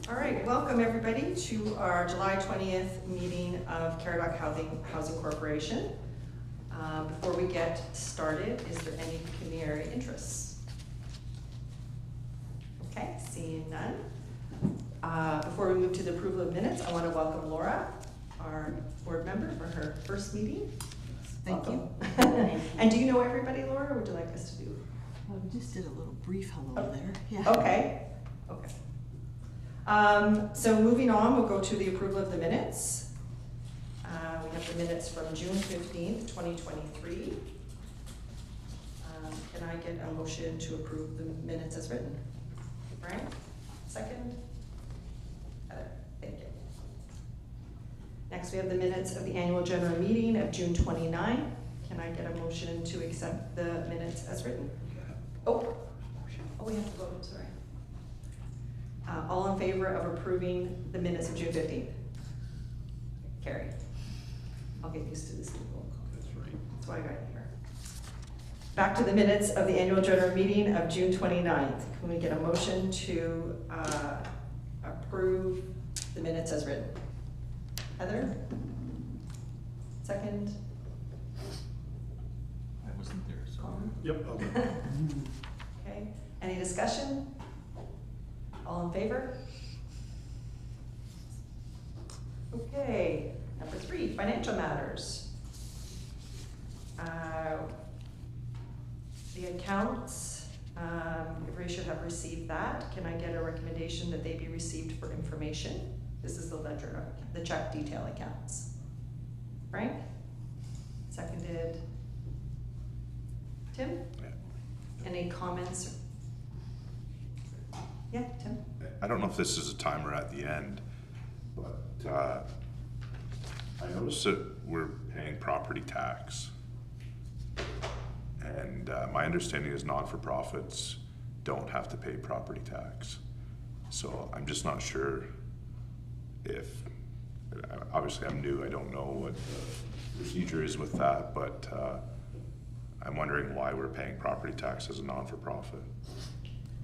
All right, welcome everybody to our July 20th meeting of Caradoc Housing Corporation. Before we get started, is there any pecuniary interests? Okay, seeing none. Before we move to the approval of minutes, I want to welcome Laura, our board member, for her first meeting. Thank Welcome. you. And do you know everybody, Laura, or would you like us to do? We just did a little brief hello there. Yeah. Okay. Okay. So moving on, we'll go to the approval of the minutes. We have the minutes from June 15th, 2023. Can I get a motion to approve the minutes as written? Frank, second? Thank you. Next, we have the minutes of the annual general meeting of June 29. Can I get a motion to accept the minutes as written? Oh, we have to vote, sorry. All in favor of approving the minutes of June 15th? Carried. I'll get used to this new roll call. That's right. That's why I got here. Back to the minutes of the annual general meeting of June 29th. Can we get a motion to approve the minutes as written? Heather? Second? I wasn't there, so. Colin? Yep. Okay, any discussion? All in favor? Okay, number 3, financial matters. The accounts, everybody should have received that. Can I get a recommendation that they be received for information? This is the ledger, the check detail accounts. Frank? Seconded. Tim? Any comments? Yeah, Tim? I don't know if this is a time or at the end, but I noticed that we're paying property tax. And my understanding is not-for-profits don't have to pay property tax. So I'm just not sure if, obviously I'm new, I don't know what the procedure is with that, but I'm wondering why we're paying property tax as a non-for-profit.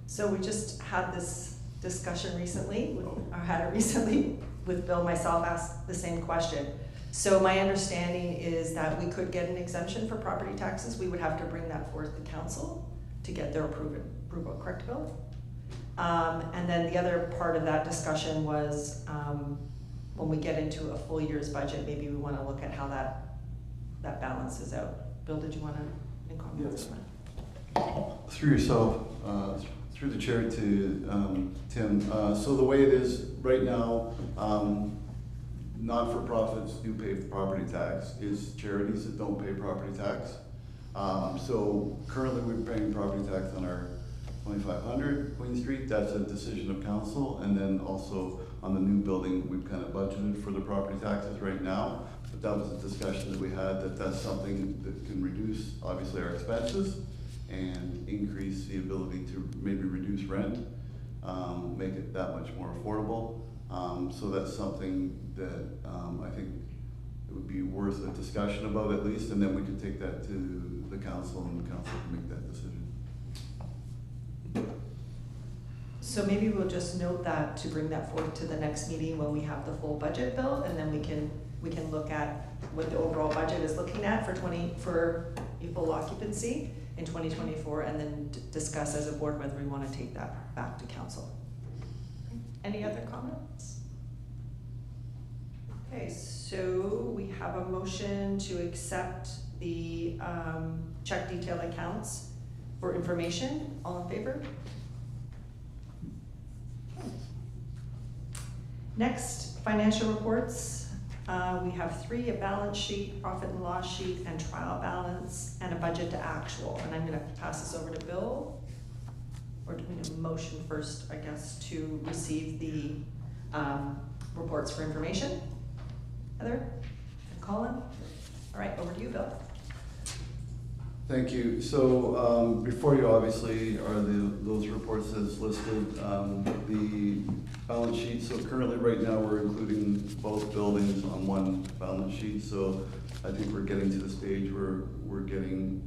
So we just had this discussion recently, or had it recently with Bill, myself, asked the same question. So my understanding is that we could get an exemption for property taxes. We would have to bring that forth to council to get their approval, correct, Bill? And then the other part of that discussion was when we get into a full year's budget, maybe we want to look at how that balances out. Bill, did you want to comment on that? Through yourself, through the chair to Tim. So the way it is right now, not-for-profits do pay property tax. It's charities that don't pay property tax. So currently we're paying property tax on our 2500 Queen Street. That's a decision of council. And then also on the new building, we've kind of budgeted for the property taxes right now. But that was a discussion that we had, that that's something that can reduce, obviously, our expenses and increase the ability to maybe reduce rent, make it that much more affordable. So that's something that I think it would be worth a discussion about at least, and then we could take that to the council and the council can make that decision. So maybe we'll just note that to bring that forward to the next meeting when we have the full budget bill, and then we can look at what the overall budget is looking at for full occupancy in 2024, and then discuss as a board whether we want to take that back to council. Any other comments? Okay, so we have a motion to accept the check detail accounts for information. All in favor? Next, financial reports. We have 3, a balance sheet, profit and loss sheet, and trial balance, and a budget to actual. And I'm gonna pass this over to Bill. Or do we need a motion first, I guess, to receive the reports for information? Heather and Colin? All right, over to you, Bill. Thank you. So before you obviously are those reports as listed. The balance sheet, so currently right now we're including both buildings on one balance sheet. So I think we're getting to the stage where we're getting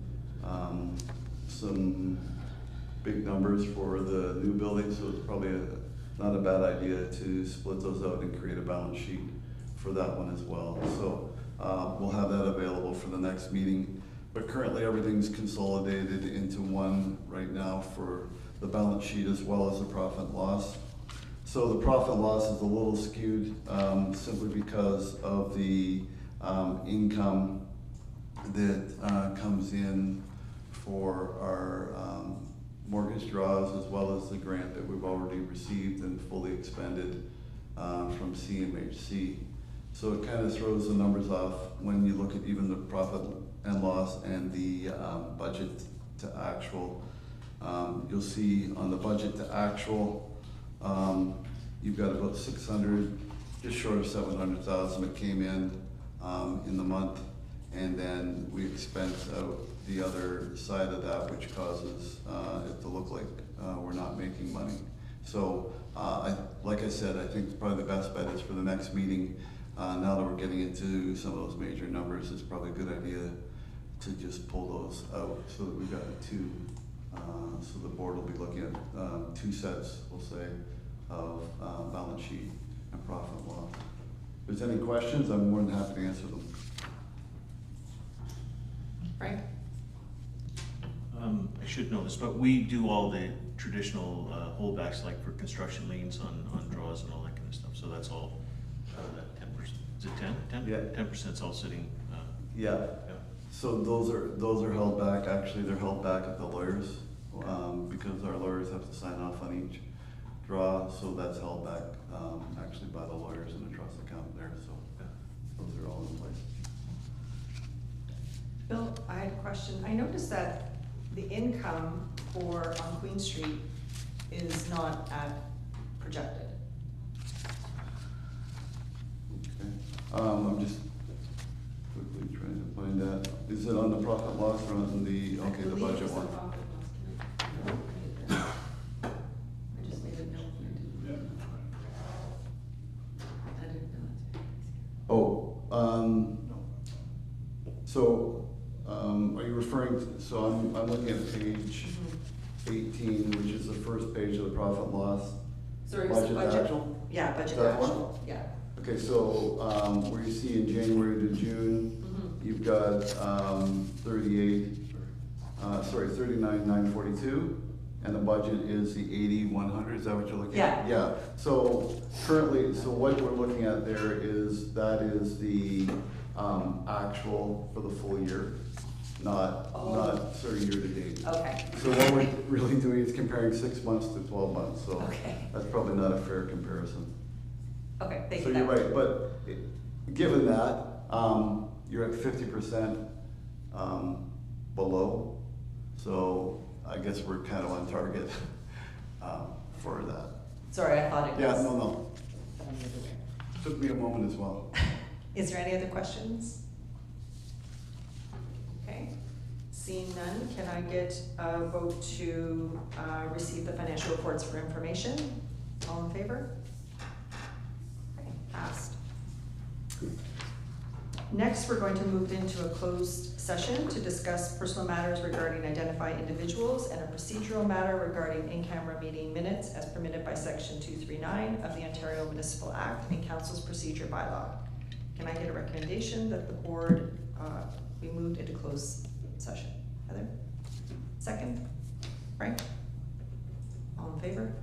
some big numbers for the new building. So it's probably not a bad idea to split those out and create a balance sheet for that one as well. So we'll have that available for the next meeting. But currently everything's consolidated into one right now for the balance sheet as well as the profit and loss. So the profit and loss is a little skewed simply because of the income that comes in for our mortgage draws, as well as the grant that we've already received and fully expended from CMHC. So it kind of throws the numbers off when you look at even the profit and loss and the budget to actual. You'll see on the budget to actual, you've got about 600, just short of 700,000 that came in the month, and then we expense out the other side of that, which causes it to look like we're not making money. So, like I said, I think probably the best bet is for the next meeting. Now that we're getting into some of those major numbers, it's probably a good idea to just pull those out so that we've got two. So the board will be looking at two sets, we'll say, of balance sheet and profit and loss. If there's any questions, I'm more than happy to answer them. Frank? I should know this, but we do all the traditional holdbacks, like for construction liens on draws and all that kind of stuff. So that's all that 10%. Is it 10? 10? Yeah. 10% is all sitting. Yeah. Yeah. So those are held back. Actually, they're held back at the lawyers because our lawyers have to sign off on each draw. So that's held back actually by the lawyers in the trust account there. So those are all in place. Bill, I had a question. I noticed that the income on Queen Street is not at projected. Okay. I'm just quickly trying to find that. Is it on the profit and loss or on the, okay, the budget one? I just made a note. I didn't know. Oh, so, are you referring to, so I'm looking at page 18, which is the first page of the profit and loss. Sorry, it was the budget. Actual? Yeah, budget That one? actual, yeah. Okay, so, where you see in January to June, you've got, 39,942, and the budget is the 80,100, is that what you're looking at? Yeah. Yeah, so currently, so what we're looking at there is, that is the, actual for the full year, not sort of year to date. Okay. So what we're really doing is comparing 6 months to 12 months, so Okay. that's probably not a fair comparison. Okay, thank So you. you're right, but given that, you're at 50% below, so I guess we're kind of on target for that. Sorry, I thought it was. Yeah, no. Took me a moment as well. Is there any other questions? Okay, seeing none, can I get a vote to receive the financial reports for information? All in favor? Okay, passed. Next, we're going to move into a closed session to discuss personal matters regarding identified individuals and a procedural matter regarding in-camera meeting minutes as permitted by section 239 of the Ontario Municipal Act and Council's Procedure Bylaw. Can I get a recommendation that the board be moved into closed session? Heather? Second? Frank? All in favor?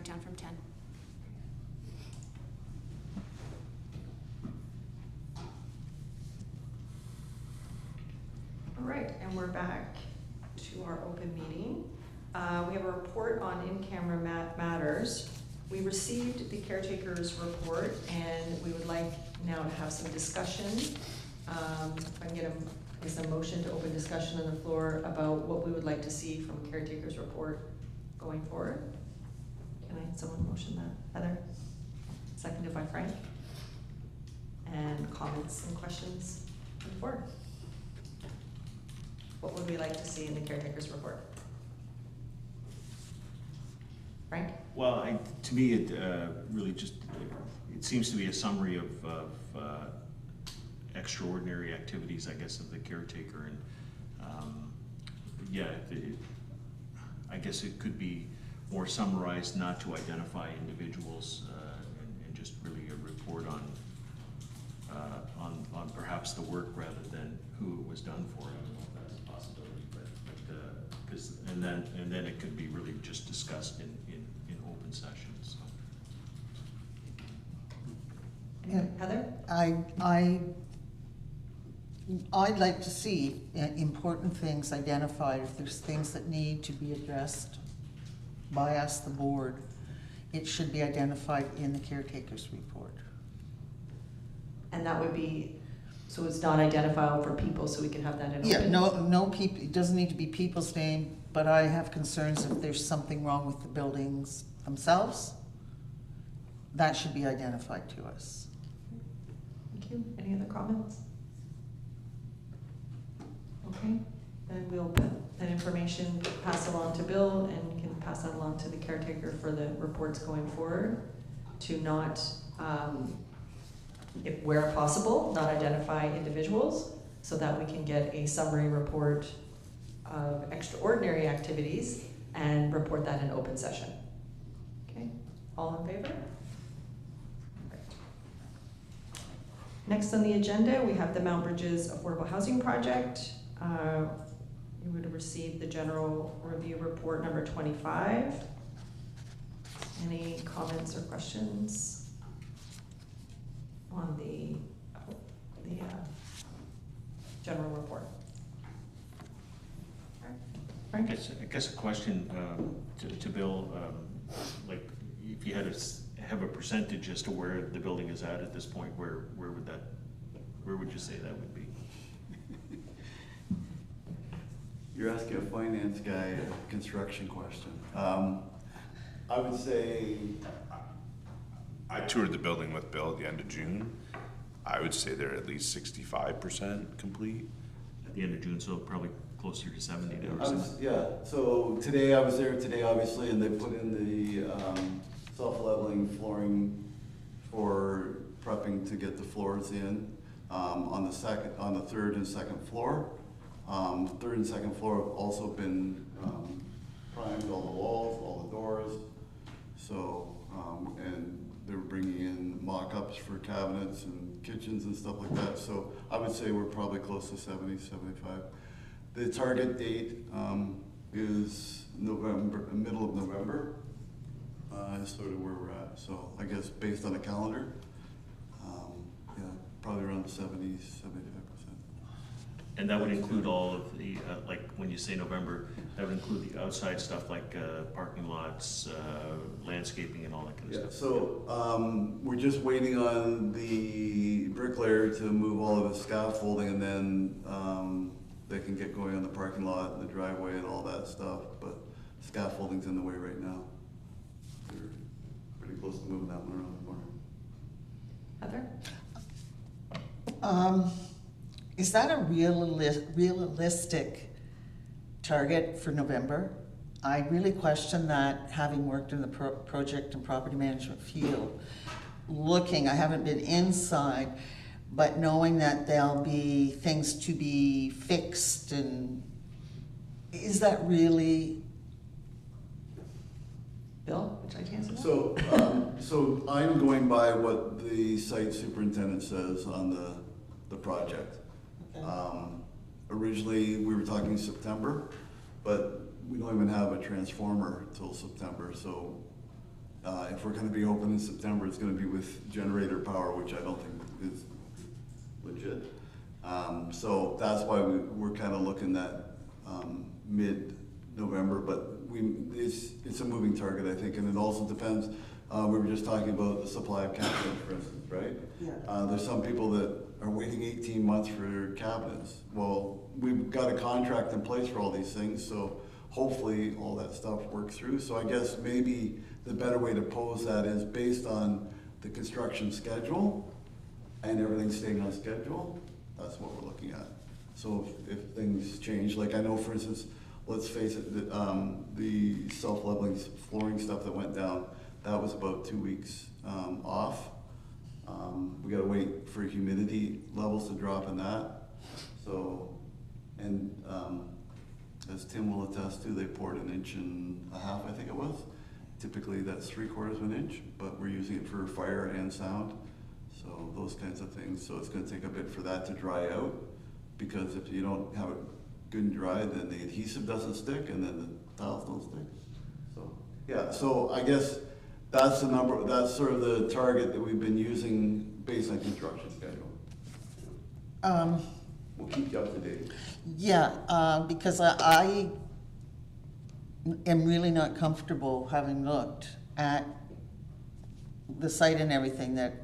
downtown from 10. All right, and we're back to our open meeting. We have a report on in-camera matters. We received the caretaker's report, and we would like now to have some discussion. If I can get a motion to open discussion on the floor about what we would like to see from caretaker's report going forward. Can I have someone motion that? Heather? Seconded by Frank. And comments and questions from the board. What would we like to see in the caretaker's report? Frank? Well, to me, it really just, it seems to be a summary of extraordinary activities, I guess, of the caretaker. And yeah, I guess it could be more summarized, not to identify individuals, and just really a report on perhaps the work rather than who it was done for. I don't know if that's a possibility, but and then it could be really just discussed in open sessions. Yeah. Heather? I'd like to see important things identified. If there's things that need to be addressed by us, the board, it should be identified in the caretaker's report. And that would be, so it's not identifiable for people, so we can have that in open? Yeah, no people, it doesn't need to be people's name, but I have concerns if there's something wrong with the buildings themselves, that should be identified to us. Thank you. Any other comments? Okay, then we'll put that information, pass along to Bill, and can pass that along to the caretaker for the reports going forward, to not, if where possible, not identify individuals, so that we can get a summary report of extraordinary activities and report that in open session. Okay, all in favor? Right. Next on the agenda, we have the Mount Bridges Affordable Housing Project. You would have received the general review report number 25. Any comments or questions on the general report? I guess a question to Bill, like if you had to have a percentage as to where the building is at this point, where would you say that would be? You're asking a finance guy a construction question. I would say, I toured the building with Bill at the end of June. I would say they're at least 65% complete. At the end of June, so probably closer to 70 now. yeah, so today, I was there today, obviously, and they put in the self-leveling flooring for prepping to get the floors in on the third and second floor. Third and second floor have also been primed, all the walls, all the doors. So, and they're bringing in mock-ups for cabinets and kitchens and stuff like that. So I would say we're probably close to 70, 75. The target date is November, middle of November, is sort of where we're at. So I guess based on the calendar, yeah, probably around 70, 75%. And that would include all of the, like when you say November, that would include the outside stuff like parking lots, landscaping and all that kind of stuff. So we're just waiting on the bricklayer to move all of his scaffolding, and then they can get going on the parking lot and the driveway and all that stuff, but scaffolding's in the way right now. We're pretty close to moving that one around the corner. Heather? Is that a realistic target for November? I really question that, having worked in the project and property management field. I haven't been inside, but knowing that there'll be things to be fixed, and is that really? Bill, would you like to answer that? So I'm going by what the site superintendent says on the project. Originally, we were talking September, but we don't even have a transformer till September, so If we're gonna be open in September, it's gonna be with generator power, which I don't think is legit. So that's why we're kind of looking at mid-November, but it's a moving target, I think, and it also depends. We were just talking about the supply of cabinets, for instance, right? Yeah. There's some people that are waiting 18 months for cabinets. Well, we've got a contract in place for all these things, so hopefully all that stuff works through. So I guess maybe the better way to pose that is based on the construction schedule and everything staying on schedule. That's what we're looking at. So if things change, like I know, for instance, let's face it, the self-leveling flooring stuff that went down, that was about 2 weeks off. We gotta wait for humidity levels to drop in that. So, and as Tim will attest to, they poured 1.5 inches, I think it was. Typically that's 3/4 of an inch, but we're using it for fire and sound. So those kinds of things. So it's gonna take a bit for that to dry out, because if you don't have it good and dry, then the adhesive doesn't stick and then the tiles don't stick. So, yeah, so I guess that's the number, that's sort of the target that we've been using based on construction schedule. We'll keep you up to date. Yeah, because I am really not comfortable, having looked at the site and everything, that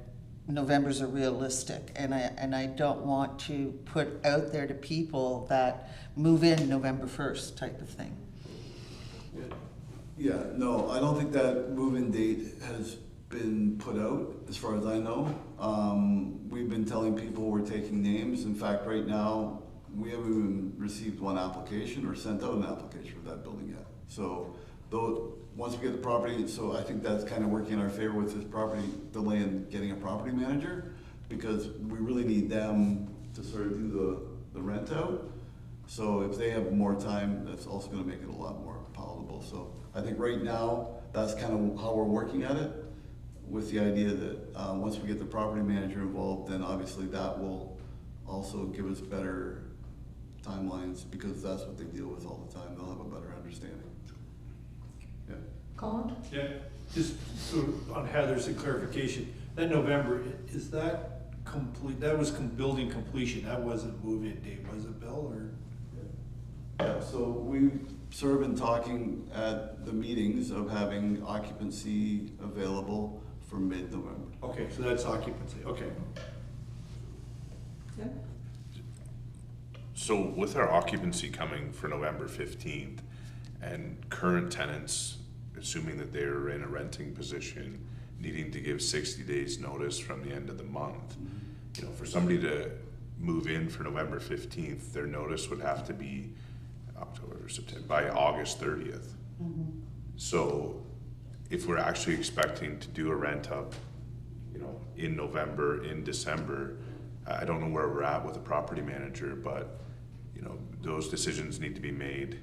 Novembers are realistic, and I don't want to put out there to people that move in November 1st type of thing. Yeah, no, I don't think that move-in date has been put out, as far as I know. We've been telling people we're taking names. In fact, right now, we haven't even received one application or sent out an application for that building yet. So, once we get the property, so I think that's kind of working in our favor with this property delay in getting a property manager, because we really need them to sort of do the rent out. So if they have more time, that's also gonna make it a lot more palatable. So I think right now, that's kind of how we're working at it, with the idea that once we get the property manager involved, then obviously that will also give us better timelines, because that's what they deal with all the time. They'll have a better understanding. Yeah. Colin? Yeah, just so on Heather's clarification, that November, is that complete, that was building completion, that wasn't move-in date, was it, Bill, or? Yeah, so we've sort of been talking at the meetings of having occupancy available for mid-November. Okay, so that's occupancy, okay. Yeah. So with our occupancy coming for November 15th, and current tenants, assuming that they're in a renting position, needing to give 60 days notice from the end of the month, you know, for somebody to move in for November 15th, their notice would have to be October, September, by August 30th. So if we're actually expecting to do a rent up, you know, in November, in December, I don't know where we're at with the property manager, but, you know, those decisions need to be made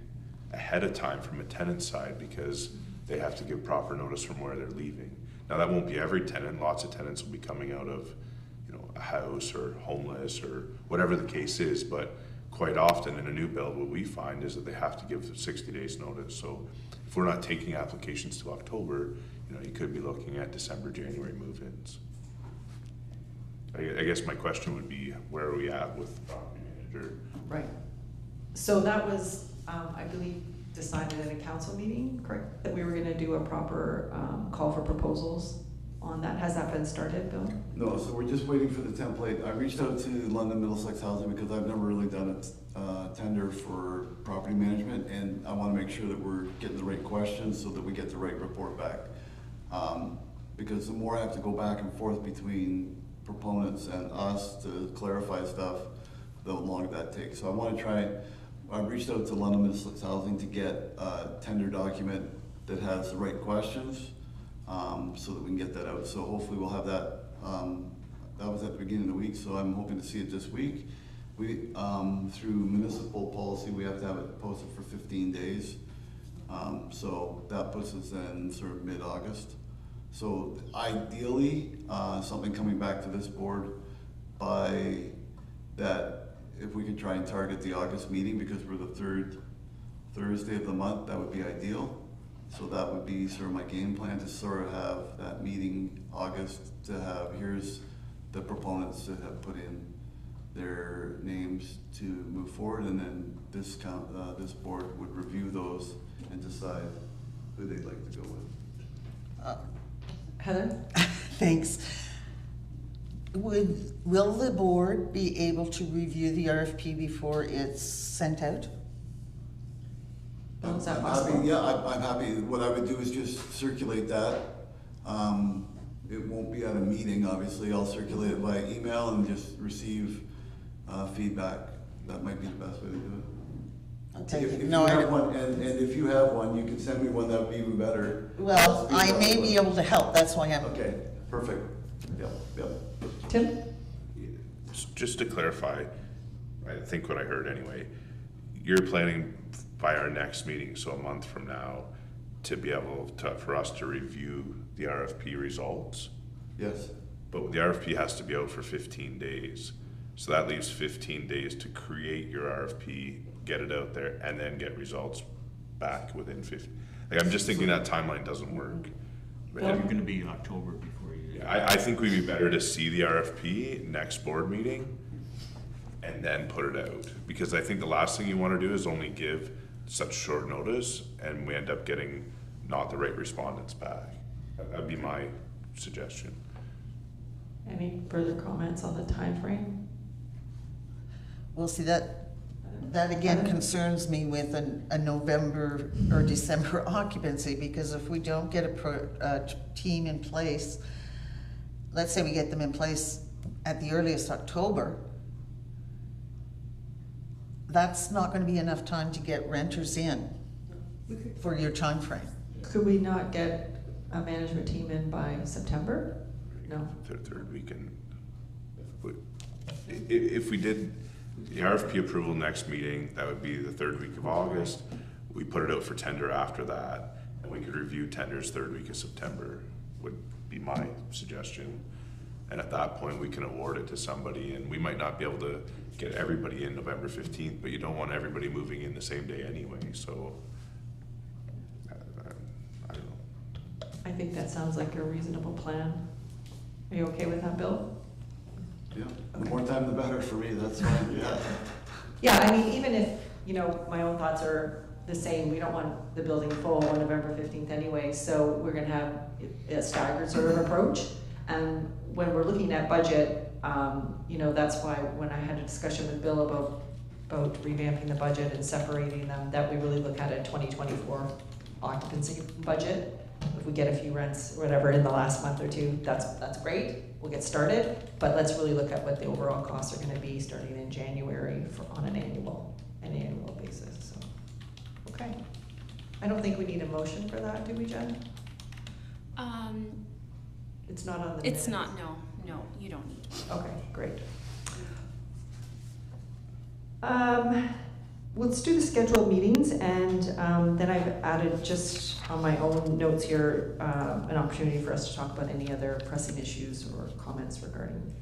ahead of time from a tenant side, because they have to give proper notice from where they're leaving. Now, that won't be every tenant. Lots of tenants will be coming out of, you know, a house or homeless or whatever the case is, but quite often in a new build, what we find is that they have to give 60 days notice. So if we're not taking applications to October, you know, you could be looking at December, January move-ins. I guess my question would be, where are we at with the property manager? Right. So that was, I believe, decided at a council meeting, correct? That we were gonna do a proper call for proposals on that. Has that been started, Bill? No, so we're just waiting for the template. I reached out to London Middlesex Housing because I've never really done a tender for property management, and I wanna make sure that we're getting the right questions so that we get the right report back. Because the more I have to go back and forth between proponents and us to clarify stuff, the longer that takes. So I wanna try, I reached out to London Middlesex Housing to get a tender document that has the right questions, so that we can get that out. So hopefully we'll have that. That was at the beginning of the week, so I'm hoping to see it this week. We, through municipal policy, we have to have it posted for 15 days. So that puts us in sort of mid-August. So ideally, something coming back to this board by that, if we could try and target the August meeting, because we're the third Thursday of the month, that would be ideal. So that would be sort of my game plan, to sort of have that meeting August, to have, here's the proponents that have put in their names to move forward, and then this board would review those and decide who they'd like to go with. Heather? Thanks. Will the board be able to review the RFP before it's sent out? Is that I'm possible? happy, yeah, I'm happy. What I would do is just circulate that. It won't be at a meeting, obviously. I'll circulate it by email and just receive feedback. That might be the best way to do it. Okay. If No, you I have don't. one, and if you have one, you can send me one, that would be even better. Well, I'll I speak may up. be able to help, that's why I'm. Okay, perfect. Yep. Tim? Just to clarify, I think what I heard anyway, you're planning by our next meeting, so a month from now, to be able to, for us to review the RFP results. Yes. But the RFP has to be out for 15 days. So that leaves 15 days to create your RFP, get it out there, and then get results back within 15. Like, I'm just thinking that timeline doesn't work. You're gonna be in October before you. I think we'd be better to see the RFP next board meeting and then put it out. Because I think the last thing you wanna do is only give such short notice and we end up getting not the right respondents back. That'd be my suggestion. Any further comments on the time frame? Well, see, that again concerns me with a November or December occupancy, because if we don't get a team in place, let's say we get them in place at the earliest October, that's not gonna be enough time to get renters in for your time frame. Could we not get a management team in by September? No. Third weekend. If we did the RFP approval next meeting, that would be the third week of August. We put it out for tender after that, and we could review tenders third week of September, would be my suggestion. And at that point, we can award it to somebody, and we might not be able to get everybody in November 15th, but you don't want everybody moving in the same day anyway, so. I don't know. I think that sounds like a reasonable plan. Are you okay with that, Bill? Yeah, the more time the better for me, that's fine, yeah. Yeah, I mean, even if, you know, my own thoughts are the same, we don't want the building full on November 15th anyway, so we're gonna have a staggered sort of approach. And when we're looking at budget, you know, that's why when I had a discussion with Bill about revamping the budget and separating them, that we really look at a 2024 occupancy budget. If we get a few rents or whatever in the last month or two, that's great. We'll get started, but let's really look at what the overall costs are gonna be starting in January on an annual basis, so. Okay. I don't think we need a motion for that, do we, Jen? It's not on the It's minutes. not, no, you don't need. Okay, great. Let's do the scheduled meetings, and then I've added just on my own notes here, an opportunity for us to talk about any other pressing issues or comments regarding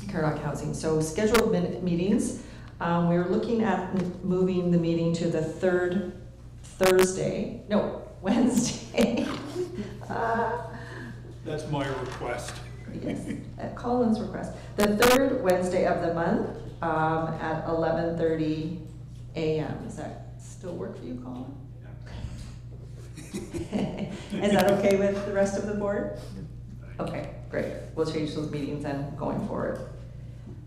Caradoc housing. So scheduled meetings, we're looking at moving the meeting to the Wednesday. That's my request. Yes, at Colin's request. The third Wednesday of the month at 11:30 a.m. Does that still work for you, Colin? Is that okay with the rest of the board? Okay, great. We'll change those meetings then going forward.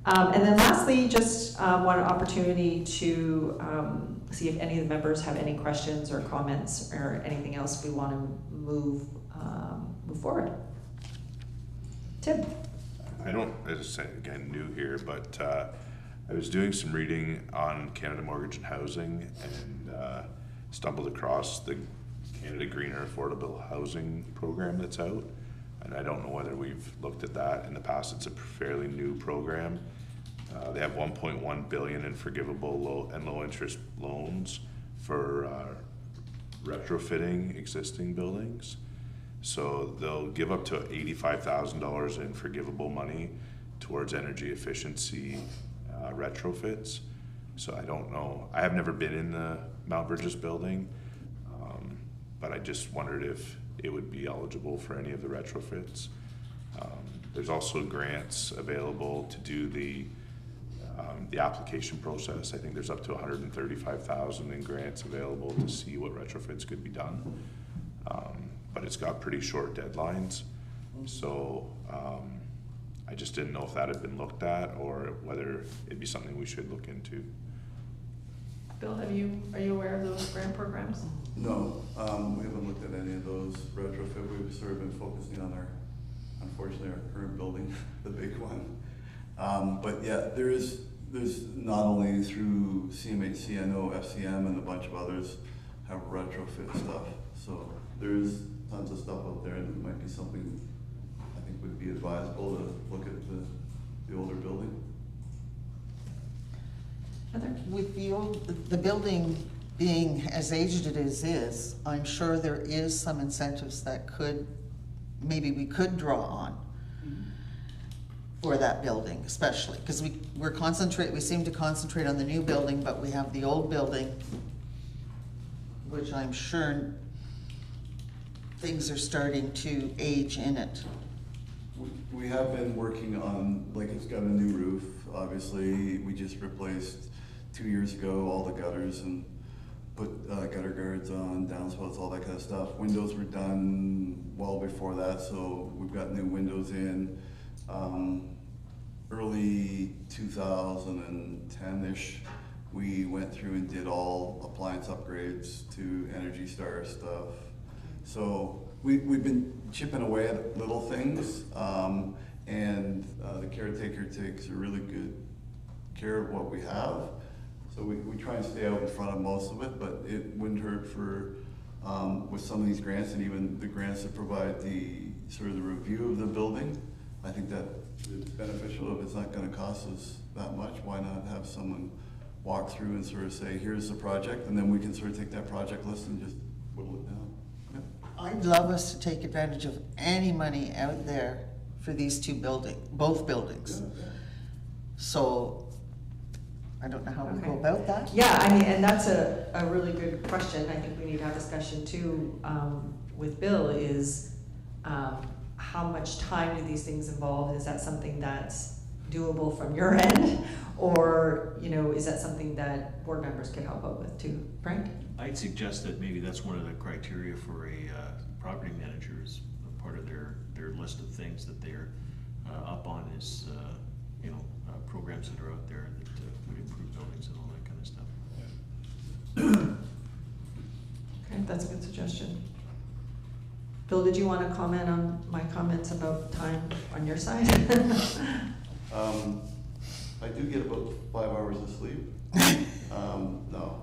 And then lastly, just one opportunity to see if any of the members have any questions or comments or anything else we want to move forward. Tim? I don't, as I say, again, new here, but I was doing some reading on Canada Mortgage and Housing and stumbled across the Canada Greener Affordable Housing Program that's out. And I don't know whether we've looked at that in the past. It's a fairly new program. They have $1.1 billion in forgivable low interest loans for retrofitting existing buildings. So they'll give up to $85,000 in forgivable money towards energy efficiency retrofits. So I don't know. I have never been in the Mount Burgess building, but I just wondered if it would be eligible for any of the retrofits. There's also grants available to do the application process. I think there's up to 135,000 in grants available to see what retrofits could be done. But it's got pretty short deadlines. So I just didn't know if that had been looked at or whether it'd be something we should look into. Bill, are you aware of those grant programs? No, we haven't looked at any of those retrofit. We've sort of been focusing on unfortunately, our current building, the big one. But yeah, there's not only through CMHC, I know FCM and a bunch of others have retrofit stuff. So there's tons of stuff out there, and it might be something I think would be advisable to look at the older building. Heather? With the building being as aged as it is, I'm sure there is some incentives that maybe we could draw on for that building, especially, because we seem to concentrate on the new building, but we have the old building, which I'm sure things are starting to age in it. We have been working on, like, it's got a new roof. Obviously, we just replaced 2 years ago all the gutters and put gutter guards on, downspouts, all that kind of stuff. Windows were done well before that, so we've got new windows in. Early 2010-ish, we went through and did all appliance upgrades to Energy Star stuff. So we've been chipping away at little things, and the caretaker takes a really good care of what we have. So we try and stay out in front of most of it, but it wouldn't hurt for, with some of these grants and even the grants that provide the sort of the review of the building. I think that it's beneficial. If it's not gonna cost us that much, why not have someone walk through and sort of say, here's the project, and then we can sort of take that project list and just whittle it down. Yeah. I'd love us to take advantage of any money out there for these both buildings. Yeah. So I don't know how we go Okay. about that. Yeah, I mean, and that's a really good question. I think we need to have discussion too, with Bill is, how much time do these things involve? Is that something that's doable from your end? Or, is that something that board members can help out with too? Frank? I'd suggest that maybe that's one of the criteria for a property manager, is part of their list of things that they're up on is, programs that are out there that would improve buildings and all that kind of stuff. Okay, that's a good suggestion. Bill, did you want to comment on my comments about time on your side? I do get about 5 hours of sleep. No.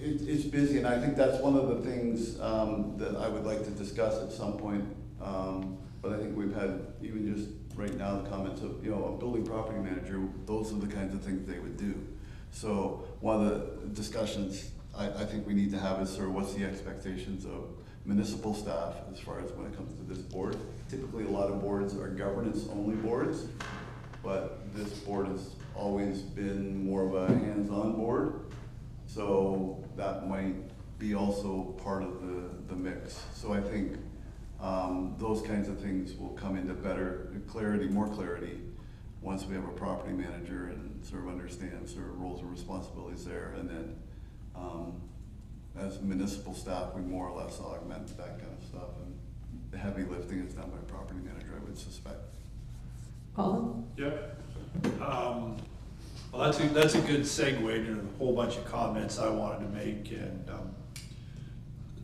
It's busy, and I think that's one of the things that I would like to discuss at some point. But I think we've had, even just right now, the comments of, a building property manager, those are the kinds of things they would do. So one of the discussions I think we need to have is sort of what's the expectations of municipal staff as far as when it comes to this board. Typically, a lot of boards are governance-only boards, but this board has always been more of a hands-on board. So that might be also part of the mix. So I think those kinds of things will come into more clarity once we have a property manager and sort of understand sort of roles and responsibilities there. And then as municipal staff, we more or less augment that kind of stuff. And the heavy lifting is done by property manager, I would suspect. Paula? Yeah. Well, that's a good segue to a whole bunch of comments I wanted to make. And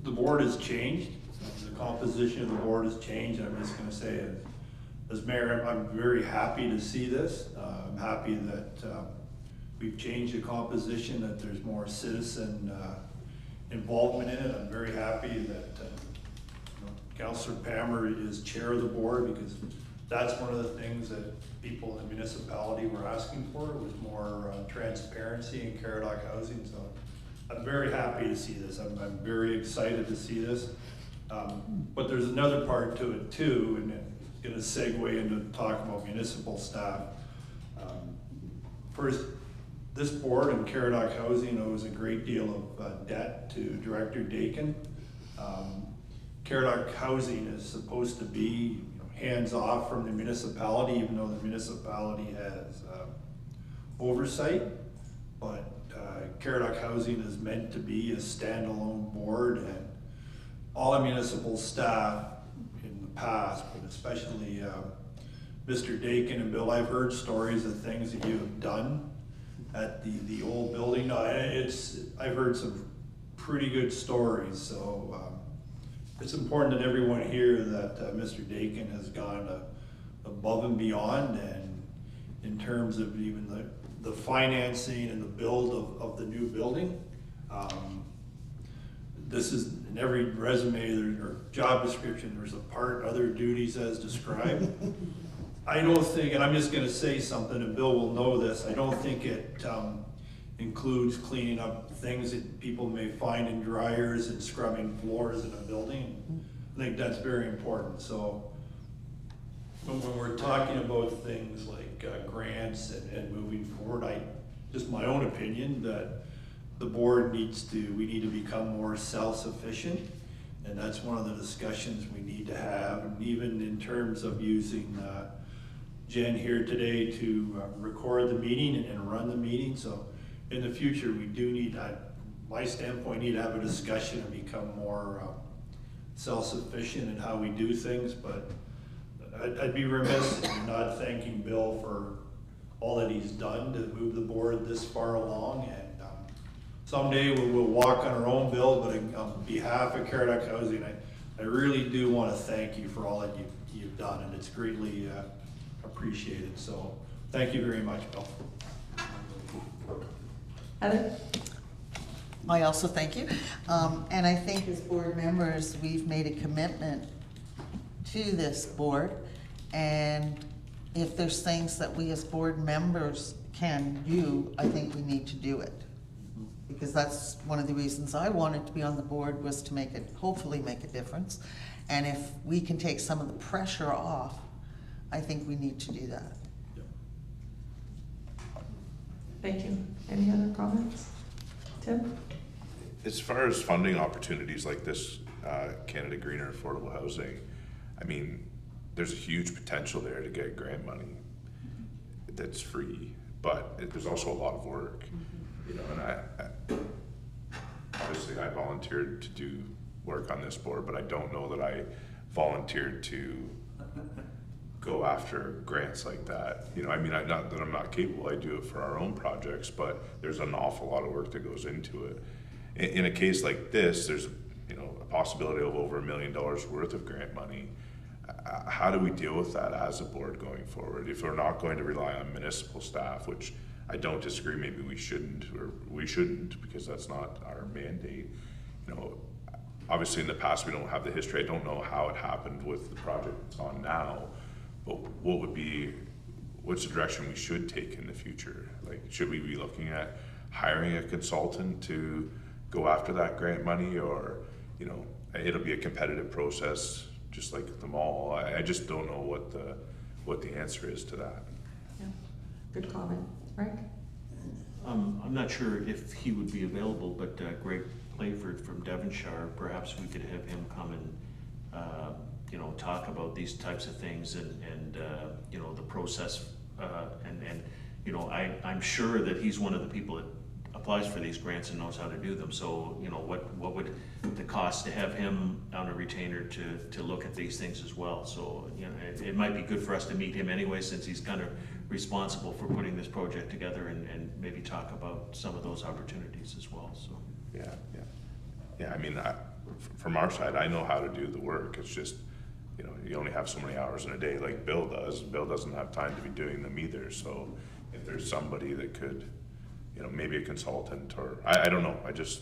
the board has changed. The composition of the board has changed. I'm just going to say, as mayor, I'm very happy to see this. I'm happy that we've changed the composition, that there's more citizen involvement in it. I'm very happy that Councillor Pammer is chair of the board, because that's one of the things that people in the municipality were asking for, was more transparency in Caradoc housing. So I'm very happy to see this. I'm very excited to see this. But there's another part to it too, and it's going to segue into talking about municipal staff. First, this board and Caradoc Housing owes a great deal of debt to Director Dakin. Caradoc Housing is supposed to be hands-off from the municipality, even though the municipality has oversight. But Caradoc Housing is meant to be a standalone board, and all the municipal staff in the past, but especially Mr. Dakin and Bill, I've heard stories of things that you have done at the old building. I've heard some pretty good stories, so it's important that everyone hear that Mr. Dakin has gone above and beyond, and in terms of even the financing and the build of the new building. This is in every resume or job description, there's a part, other duties as described. I don't think, and I'm just gonna say something, and Bill will know this, I don't think it includes cleaning up things that people may find in dryers and scrubbing floors in a building. I think that's very important. So when we're talking about things like grants and moving forward, just my own opinion that the board we need to become more self-sufficient, and that's one of the discussions we need to have. And even in terms of using Jen here today to record the meeting and run the meeting. So in the future, we do need, my standpoint, need to have a discussion and become more self-sufficient in how we do things. But I'd be remiss in not thanking Bill for all that he's done to move the board this far along. And someday we'll walk on our own, Bill, but on behalf of Caradoc Housing, I really do want to thank you for all that you've done, and it's greatly appreciated. So thank you very much, Bill. Heather? I also thank you. And I think as board members, we've made a commitment to this board. And if there's things that we as board members can do, I think we need to do it. Because that's one of the reasons I wanted to be on the board, was to make it, hopefully make a difference. And if we can take some of the pressure off, I think we need to do that. Thank you. Any other comments? Tim? As far as funding opportunities like this, Canada Greener Affordable Housing, I mean, there's a huge potential there to get grant money that's free, but there's also a lot of work, you know, and obviously I volunteered to do work on this board, but I don't know that I volunteered to go after grants like that. You know, I mean, not that I'm not capable, I do it for our own projects, but there's an awful lot of work that goes into it. In a case like this, there's, you know, a possibility of over $1 million worth of grant money. How do we deal with that as a board going forward? If we're not going to rely on municipal staff, which I don't disagree, maybe we shouldn't because that's not our mandate. You know, obviously in the past we don't have the history. I don't know how it happened with the project that's on now, but what's the direction we should take in the future? Like, should we be looking at hiring a consultant to go after that grant money, or, you know, it'll be a competitive process just like the mall. I just don't know what the answer is to that. Yeah, good comment. Frank? I'm not sure if he would be available, but Greg Playford from Devonshire, perhaps we could have him come and you know, talk about these types of things and you know, the process, and you know, I'm sure that he's one of the people that applies for these grants and knows how to do them. So, you know, what would the cost to have him on a retainer to look at these things as well? So, you know, it might be good for us to meet him anyway, since he's kind of responsible for putting this project together, and maybe talk about some of those opportunities as well. So yeah. I mean, from our side, I know how to do the work. It's just, you know, you only have so many hours in a day, like Bill does. Bill doesn't have time to be doing them either. So if there's somebody that could, you know, maybe a consultant, or I don't know. I just.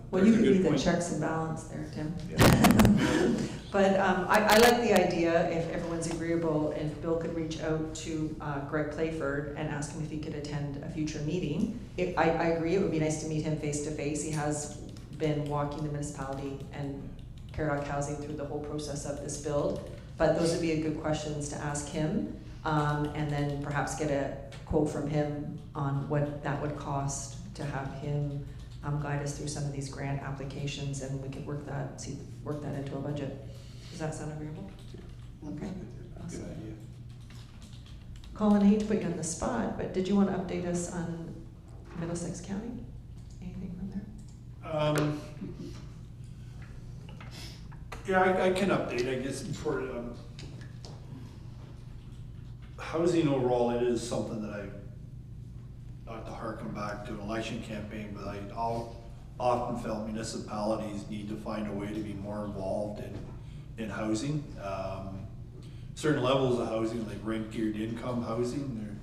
Well, you could be the checks and balance there, Tim. Yeah. But I like the idea, if everyone's agreeable, if Bill could reach out to Greg Playford and ask him if he could attend a future meeting. I agree, it would be nice to meet him face to face. He has been walking the municipality and Caradoc Housing through the whole process of this build. But those would be a good questions to ask him, and then perhaps get a quote from him on what that would cost to have him guide us through some of these grant applications, and we can work that into a budget. Does that sound agreeable? Okay. Good Awesome. idea. Colin, I hate to put you on the spot, but did you want to update us on Middlesex County? Anything from there? Yeah, I can update, I guess, for, housing overall, it is something that not to harken back to an election campaign, but I'll often felt municipalities need to find a way to be more involved in housing. Certain levels of housing, like rent-geared income housing,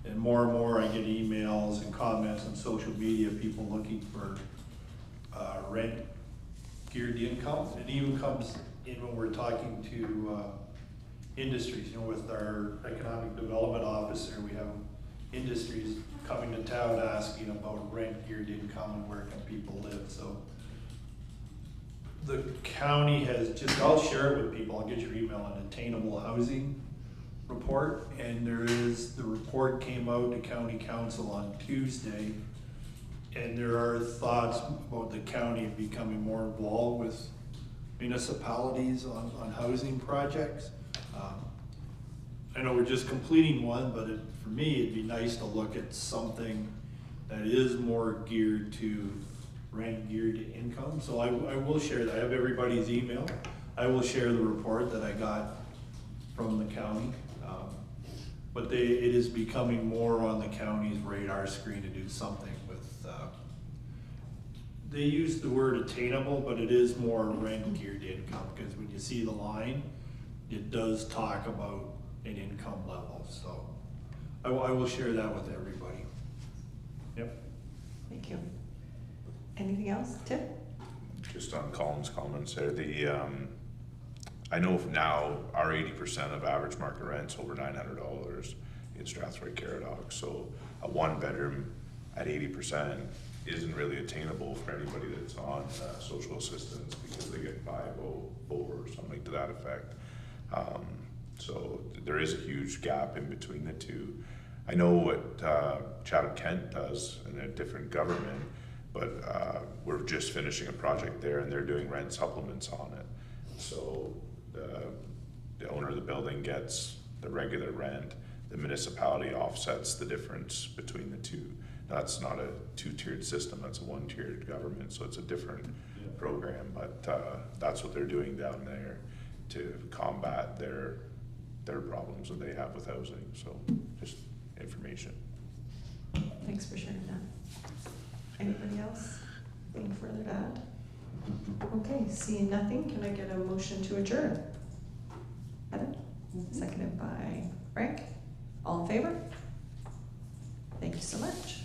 and more I get emails and comments on social media, people looking for rent-geared income. It even comes in when we're talking to industries, with our economic development officer, we have industries coming to town asking about rent-geared income and where can people live, so. The county has I'll share it with people, I'll get your email, an attainable housing report, and the report came out to county council on Tuesday, and there are thoughts about the county becoming more involved with municipalities on housing projects. I know we're just completing one, but for me, it'd be nice to look at something that is more geared to rent-geared income. So I will share that. I have everybody's email. I will share the report that I got from the county. But it is becoming more on the county's radar screen to do something with, they use the word attainable, but it is more rent-geared income, because when you see the line, it does talk about an income level. So I will share that with everybody. Yep. Thank you. Anything else, Tim? Just on Colin's comments there, I know now our 80% of average market rent's over $900 in Strathroy-Caradoc, so a one bedroom at 80% isn't really attainable for anybody that's on social assistance, because they get 5 over or something to that effect. So there is a huge gap in between the two. I know what Chatham-Kent does in a different government, but we're just finishing a project there, and they're doing rent supplements on it. So the owner of the building gets the regular rent, the municipality offsets the difference between the two. That's not a two-tiered system, that's a one-tiered government, so it's a different program, but that's what they're doing down there to combat their problems that they have with housing. So just information. Thanks for sharing that. Anybody else? Anything further to add? Okay, seeing nothing, can I get a motion to adjourn? Heather? Seconded by Frank. All in favor? Thank you so much.